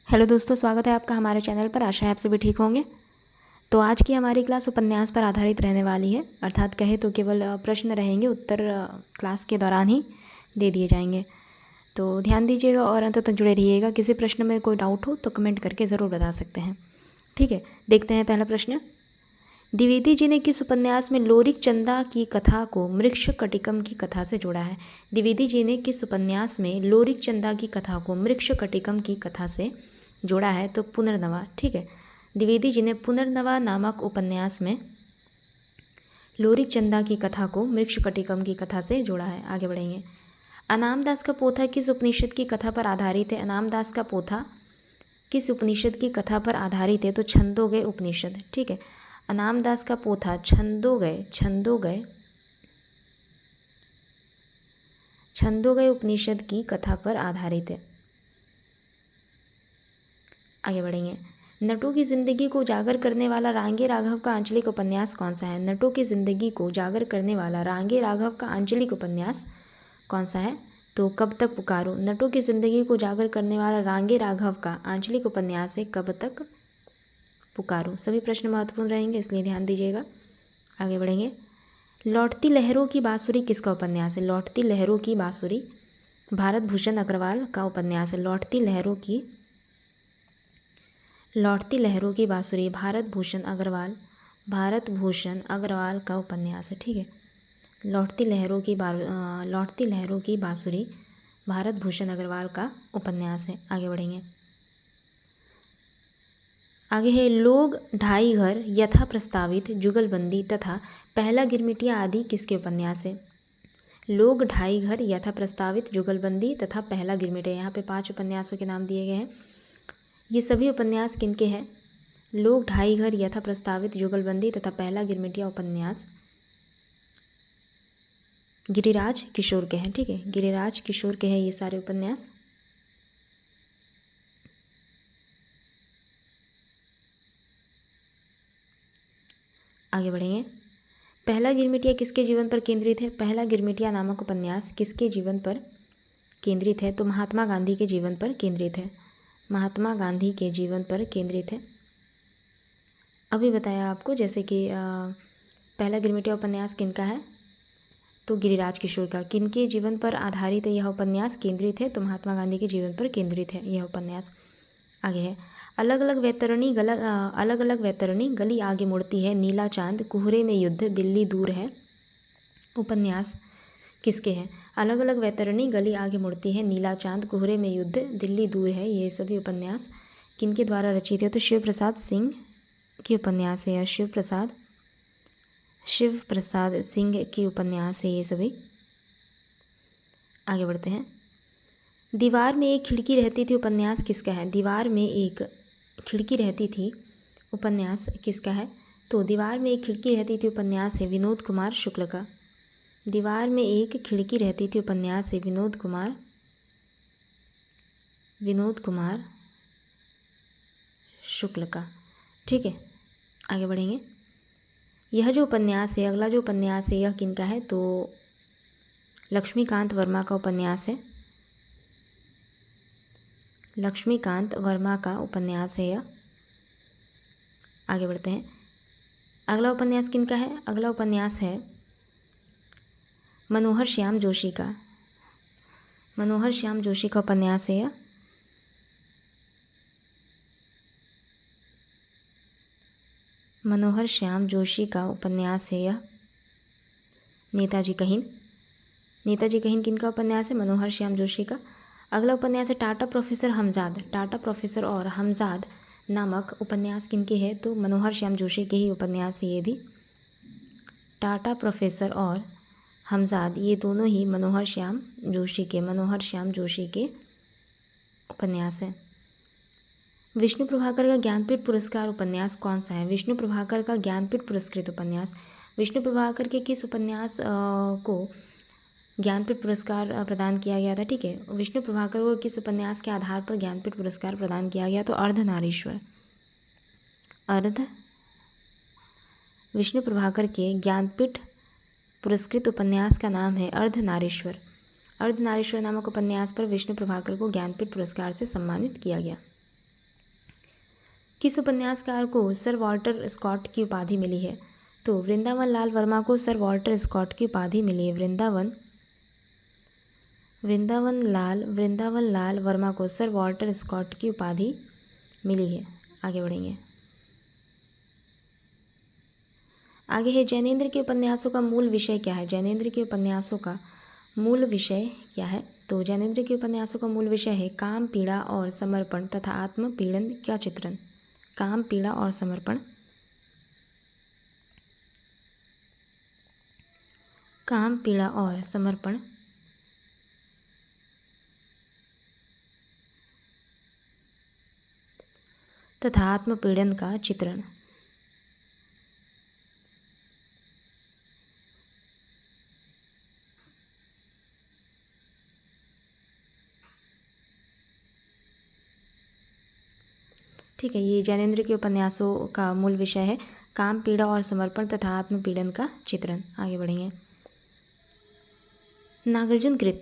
Hello दोस्तों, स्वागत है आपका हमारे चैनल पर। आशा है आप सभी ठीक होंगे। तो आज की हमारी क्लास उपन्यास पर आधारित रहने वाली है, अर्थात कहे तो केवल प्रश्न रहेंगे, उत्तर क्लास के दौरान ही दे दिए जाएंगे। तो ध्यान दीजिएगा और अंत तक जुड़े रहिएगा। किसी प्रश्न में कोई डाउट हो तो कमेंट करके ज़रूर बता सकते हैं। ठीक है, देखते हैं पहला प्रश्न। द्विवेदी जी ने किस उपन्यास में लोरिक चंदा की कथा को मृक्ष कटिकम की कथा से जोड़ा है? द्विवेदी जी ने किस उपन्यास में लोरिक चंदा की कथा को मृक्ष कटिकम की कथा से जोड़ा है? तो पुनर्नवा। ठीक है, द्विवेदी जी ने पुनर्नवा नामक उपन्यास में लोरिक चंदा की कथा को मृक्ष कटिकम की कथा से जोड़ा है। आगे बढ़ेंगे। अनामदास का पोथा किस उपनिषद की कथा पर आधारित है? अनामदास का पोथा किस उपनिषद की कथा पर आधारित है? तो छंदोगय उपनिषद। ठीक है, अनामदास का पोथा छंदोगय उपनिषद की कथा पर आधारित है। आगे बढ़ेंगे। नटों की जिंदगी को उजागर करने वाला रांगे राघव का आंचलिक उपन्यास कौन सा है? नटों की जिंदगी को उजागर करने वाला रांगे राघव का आंचलिक उपन्यास कौन सा है? तो कब तक पुकारो। नटों की जिंदगी को उजागर करने वाला रांगे राघव का आंचलिक उपन्यास है कब तक पुकारो। सभी प्रश्न महत्वपूर्ण रहेंगे, इसलिए ध्यान दीजिएगा। आगे बढ़ेंगे। लौटती लहरों की बांसुरी किसका उपन्यास है? लौटती लहरों की बांसुरी भारत भूषण अग्रवाल का उपन्यास है। लौटती लहरों की बांसुरी भारत भूषण अग्रवाल का उपन्यास है। ठीक है, लौटती लहरों की बांसुरी भारत भूषण अग्रवाल का उपन्यास है। आगे बढ़ेंगे। आगे है लोग ढाई घर यथा प्रस्तावित जुगलबंदी तथा पहला गिरमिटिया आदि किसके उपन्यास है? लोग ढाई घर यथा प्रस्तावित जुगलबंदी तथा पहला गिरमिटिया। यहाँ पे 5 उपन्यासों के नाम दिए गए हैं। ये सभी उपन्यास किनके हैं? लोग ढाई घर यथा प्रस्तावित जुगलबंदी तथा पहला गिरमिटिया उपन्यास गिरिराज किशोर के हैं। ठीक है, गिरिराज किशोर के हैं ये सारे उपन्यास। आगे बढ़ेंगे। पहला गिरमिटिया किसके जीवन पर केंद्रित है? पहला गिरमिटिया नामक उपन्यास किसके जीवन पर केंद्रित है? तो महात्मा गांधी के जीवन पर केंद्रित है। महात्मा गांधी के जीवन पर केंद्रित है। अभी बताया आपको जैसे कि पहला गिरमिटिया उपन्यास किनका है? तो गिरिराज किशोर का। किनके जीवन पर आधारित है यह उपन्यास? केंद्रित है तो महात्मा गांधी के जीवन पर केंद्रित है यह उपन्यास। आगे है। अलग अलग वैतरणी गली आगे मुड़ती है, नीला चांद कोहरे में युद्ध दिल्ली दूर है उपन्यास किसके हैं? अलग अलग वैतरणी गली आगे मुड़ती है, नीला चांद कोहरे में युद्ध दिल्ली दूर है, ये सभी उपन्यास किनके द्वारा रचित है? तो शिव प्रसाद सिंह के उपन्यास है। यह शिव प्रसाद सिंह की उपन्यास है ये सभी। आगे बढ़ते हैं। दीवार में एक खिड़की रहती थी उपन्यास किसका है? दीवार में एक खिड़की रहती थी उपन्यास किसका है? तो दीवार में एक खिड़की रहती थी उपन्यास है विनोद कुमार शुक्ल का। दीवार में एक खिड़की रहती थी उपन्यास है विनोद कुमार शुक्ल का। ठीक है, आगे बढ़ेंगे। यह जो उपन्यास है, अगला जो उपन्यास है यह किनका है? तो लक्ष्मीकांत वर्मा का उपन्यास है। लक्ष्मीकांत वर्मा का उपन्यास है यह। आगे बढ़ते हैं। अगला उपन्यास किनका है? अगला उपन्यास है मनोहर श्याम जोशी का। मनोहर श्याम जोशी का उपन्यास है यह। मनोहर श्याम जोशी का उपन्यास है यह। नेताजी कहीन किनका उपन्यास है? मनोहर श्याम जोशी का। अगला उपन्यास है टाटा प्रोफेसर और हमजाद नामक उपन्यास किनके हैं? तो मनोहर श्याम जोशी के ही उपन्यास है ये भी। टाटा प्रोफेसर और हमजाद ये दोनों ही मनोहर श्याम जोशी के उपन्यास हैं। विष्णु प्रभाकर का ज्ञानपीठ पुरस्कार उपन्यास कौन सा है? विष्णु प्रभाकर का ज्ञानपीठ पुरस्कृत उपन्यास। विष्णु प्रभाकर के किस उपन्यास को ज्ञानपीठ पुरस्कार प्रदान किया गया था? ठीक है, विष्णु प्रभाकर को किस उपन्यास के आधार पर ज्ञानपीठ पुरस्कार प्रदान किया गया? तो अर्धनारीश्वर। विष्णु प्रभाकर के ज्ञानपीठ पुरस्कृत उपन्यास का नाम है अर्धनारीश्वर। अर्धनारीश्वर नामक उपन्यास पर विष्णु प्रभाकर को ज्ञानपीठ पुरस्कार से सम्मानित किया गया। किस उपन्यासकार को सर वॉल्टर स्कॉट की उपाधि मिली है? तो वृंदावन लाल वर्मा को सर वॉल्टर स्कॉट की उपाधि मिली है। वृंदावन लाल वर्मा को सर वॉल्टर स्कॉट की उपाधि मिली है। आगे बढ़ेंगे। आगे है जैनेन्द्र के उपन्यासों का मूल विषय क्या है? जैनेन्द्र के उपन्यासों का मूल विषय क्या है? तो जैनेन्द्र के उपन्यासों का मूल विषय है काम, पीड़ा और समर्पण तथा आत्मपीड़न का चित्रण। काम, पीड़ा और समर्पण, काम, पीड़ा और समर्पण तथा आत्मपीड़न का चित्रण। ठीक है, ये जैनेन्द्र के उपन्यासों का मूल विषय है काम, पीड़ा और समर्पण तथा आत्मपीड़न का चित्रण। आगे बढ़ेंगे। नागार्जुन कृत।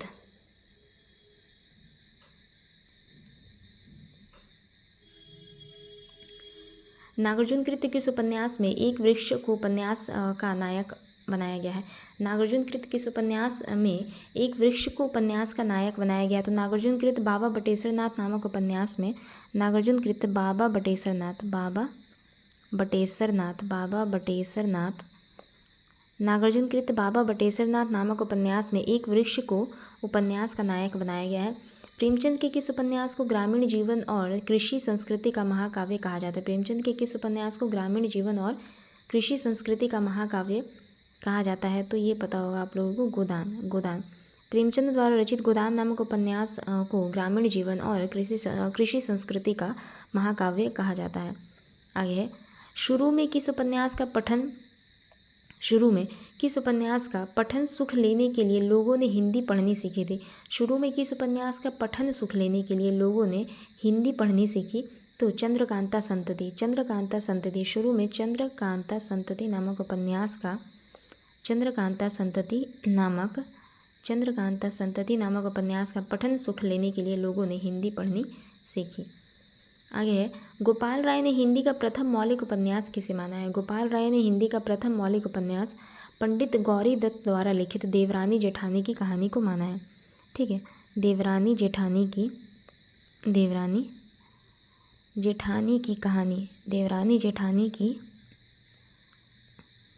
नागार्जुन कृत किस उपन्यास में एक वृक्ष को उपन्यास का नायक बनाया गया है? नागार्जुन कृत किस उपन्यास में एक वृक्ष को उपन्यास का नायक बनाया गया? तो नागार्जुन कृत बाबा बटेश्वर नाथ नामक उपन्यास में नागार्जुन कृत बाबा बटेश्वर नाथ नागार्जुन कृत बाबा बटेश्वर नाथ नामक उपन्यास में एक वृक्ष को उपन्यास का नायक बनाया गया है। प्रेमचंद के किस उपन्यास को ग्रामीण जीवन और कृषि संस्कृति का महाकाव्य कहा जाता है? प्रेमचंद के किस उपन्यास को ग्रामीण जीवन और कृषि संस्कृति का महाकाव्य कहा जाता है? तो ये पता होगा आप लोगों को, गोदान। प्रेमचंद द्वारा रचित गोदान नामक उपन्यास को ग्रामीण जीवन और कृषि संस्कृति का महाकाव्य कहा जाता है। आगे है शुरू में किस उपन्यास का पठन सुख लेने के लिए लोगों ने हिंदी पढ़नी सीखी थी? शुरू में किस उपन्यास का पठन सुख लेने के लिए लोगों ने हिंदी पढ़नी सीखी? तो चंद्रकांता संतति। शुरू में चंद्रकांता संतति नामक उपन्यास का पठन सुख लेने के लिए लोगों ने हिंदी पढ़नी सीखी। आगे है गोपाल राय ने हिंदी का प्रथम मौलिक उपन्यास किसे माना है? गोपाल राय ने हिंदी का प्रथम मौलिक उपन्यास पंडित गौरी दत्त द्वारा लिखित देवरानी जेठानी की कहानी को माना है। ठीक है, देवरानी जेठानी की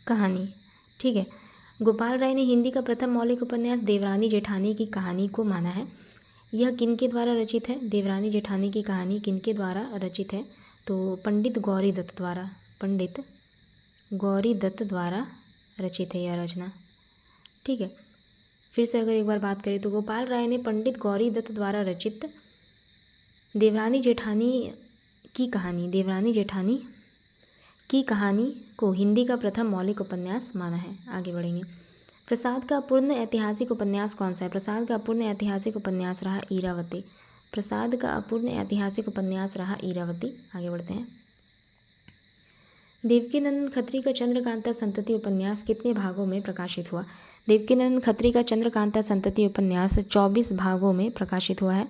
कहानी। ठीक है, गोपाल राय ने हिंदी का प्रथम मौलिक उपन्यास देवरानी जेठानी की कहानी को माना है। यह किनके द्वारा रचित है? देवरानी जेठानी की कहानी किनके द्वारा रचित है? तो पंडित गौरी दत्त द्वारा रचित है यह रचना। ठीक है, फिर से अगर एक बार बात करें तो गोपाल राय ने पंडित गौरी दत्त द्वारा रचित देवरानी जेठानी की कहानी को हिंदी का प्रथम मौलिक उपन्यास माना है। आगे बढ़ेंगे। प्रसाद का अपूर्ण ऐतिहासिक उपन्यास कौन सा है? प्रसाद का अपूर्ण ऐतिहासिक उपन्यास रहा ईरावती। आगे बढ़ते हैं। देवकीनंदन खत्री का चंद्रकांता संतति उपन्यास कितने भागों में प्रकाशित हुआ? देवकीनंदन खत्री का चंद्रकांता संतति उपन्यास 24 भागों में प्रकाशित हुआ है।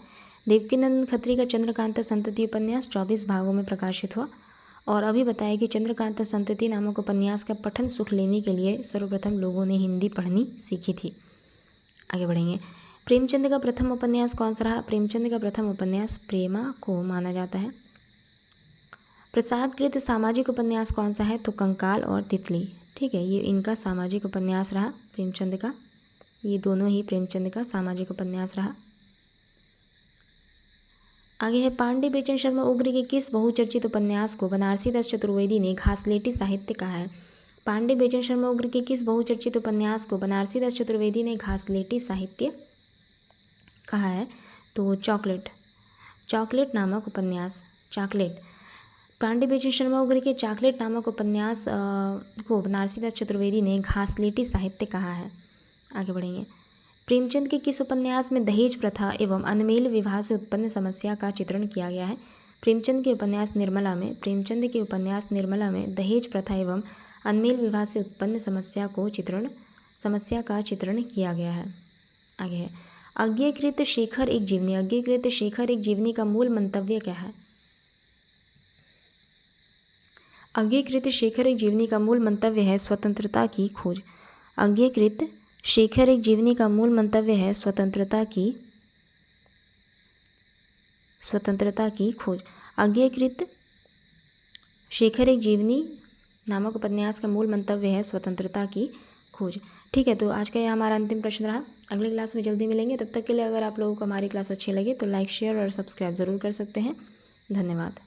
देवकीनंदन खत्री का चंद्रकांता संतति उपन्यास 24 भागों में प्रकाशित हुआ। और अभी बताया कि चंद्रकांता संतति नामक उपन्यास का पठन सुख लेने के लिए सर्वप्रथम लोगों ने हिंदी पढ़नी सीखी थी। आगे बढ़ेंगे। प्रेमचंद का प्रथम उपन्यास कौन सा रहा? प्रेमचंद का प्रथम उपन्यास प्रेमा को माना जाता है। प्रसाद कृत सामाजिक उपन्यास कौन सा है? तो कंकाल और तितली। ठीक है, ये इनका सामाजिक उपन्यास रहा प्रेमचंद का, ये दोनों ही प्रेमचंद का सामाजिक उपन्यास रहा। आगे है पांडे बेचन शर्मा उग्र के किस बहुचर्चित उपन्यास को बनारसी दास चतुर्वेदी ने घासलेटी साहित्य कहा है? पांडे बेचन शर्मा उग्र के किस बहुचर्चित उपन्यास को बनारसी दास चतुर्वेदी ने घासलेटी साहित्य कहा है? तो चॉकलेट नामक उपन्यास। पांडे बेचन शर्मा उग्र के चॉकलेट नामक उपन्यास को बनारसी दास चतुर्वेदी ने घासलेटी साहित्य कहा है। आगे बढ़ेंगे। प्रेमचंद के किस उपन्यास में दहेज प्रथा एवं अनमेल विवाह से उत्पन्न समस्या का चित्रण किया गया है? प्रेमचंद के उपन्यास निर्मला में दहेज प्रथा एवं अनमेल विवाह से उत्पन्न समस्या का चित्रण किया गया है। आगे है अज्ञेयकृत शेखर एक जीवनी का मूल मंतव्य क्या है? अंगीकृत शेखर एक जीवनी का मूल मंतव्य है स्वतंत्रता की खोज। अंगीकृत शेखर एक जीवनी का मूल मंतव्य है स्वतंत्रता की खोज। अंगीकृत शेखर एक जीवनी नामक उपन्यास का मूल मंतव्य है स्वतंत्रता की खोज। ठीक है, तो आज का यह हमारा अंतिम प्रश्न रहा। अगली क्लास में जल्दी मिलेंगे। तब तक के लिए अगर आप लोगों को हमारी क्लास अच्छी लगे तो लाइक, शेयर और सब्सक्राइब ज़रूर कर सकते हैं। धन्यवाद।